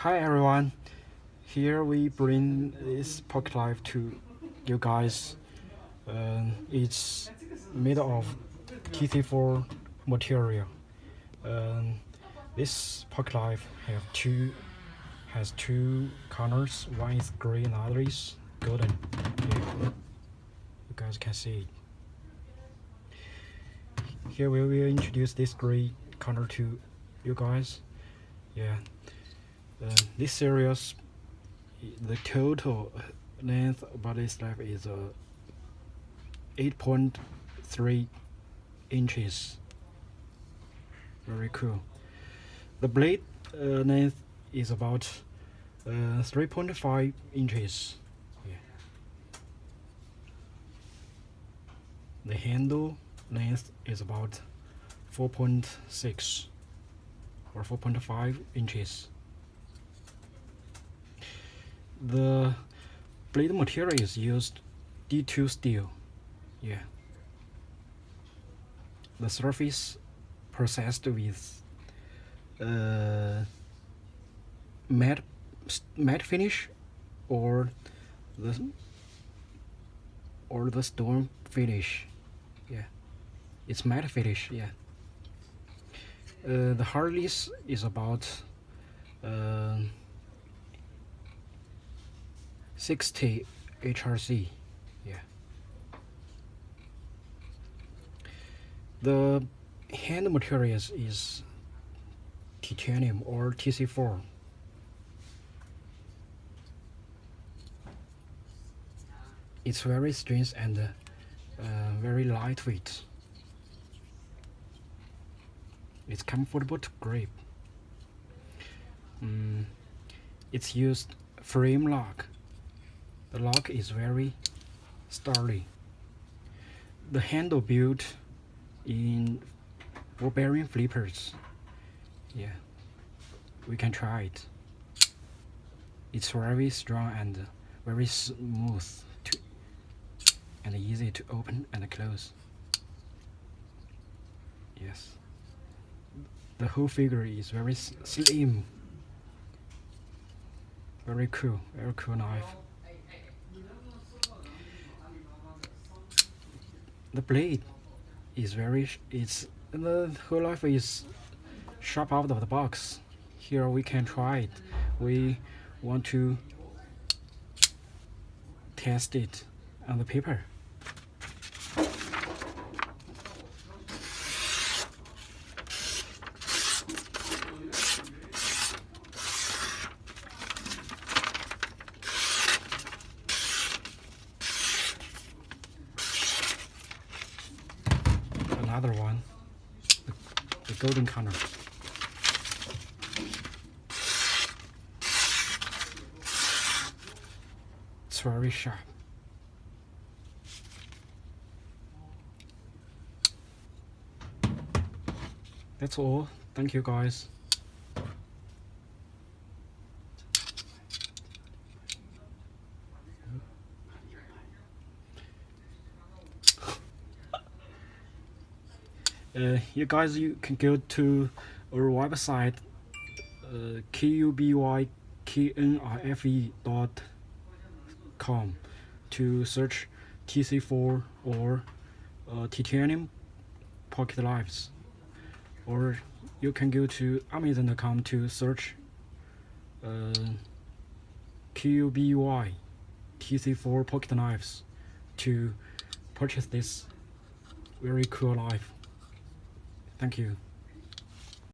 Hi everyone, here we bring this pocket knife to you guys. It's made of TC4 material. This pocket knife has two corners. One is gray and the other is golden. Yeah, you guys can see it. Here we will introduce this gray corner to you guys. Yeah. This series, the total length about this knife is 8.3 inches. Very cool. The blade length is about 3.5 inches. Yeah. The handle length is about 4.6 or 4.5 inches. The blade material is used D2 steel. Yeah. The surface processed with matte finish or the stone finish. Yeah, it's matte finish. Yeah. The hardness is about 60 hrc. Yeah. The hand materials is titanium or TC4. It's very strong and very lightweight. It's comfortable to grip. It's used frame lock. The lock is very sturdy. The handle built in ball bearing flippers. Yeah, we can try it. It's very strong and very smooth and easy to open and close. Yes, the whole figure is very slim. Very cool knife. The blade is the whole knife is sharp out of the box. Here we can try it. We want to test it on the paper. Another one, the golden color. It's very sharp. That's all. Thank you guys. You guys, you can go to our website KUBEY.com to search TC4 or titanium pocket knives, or you can go to Amazon.com to search KUBEY TC4 pocket knives to purchase this very cool knife. Thank you.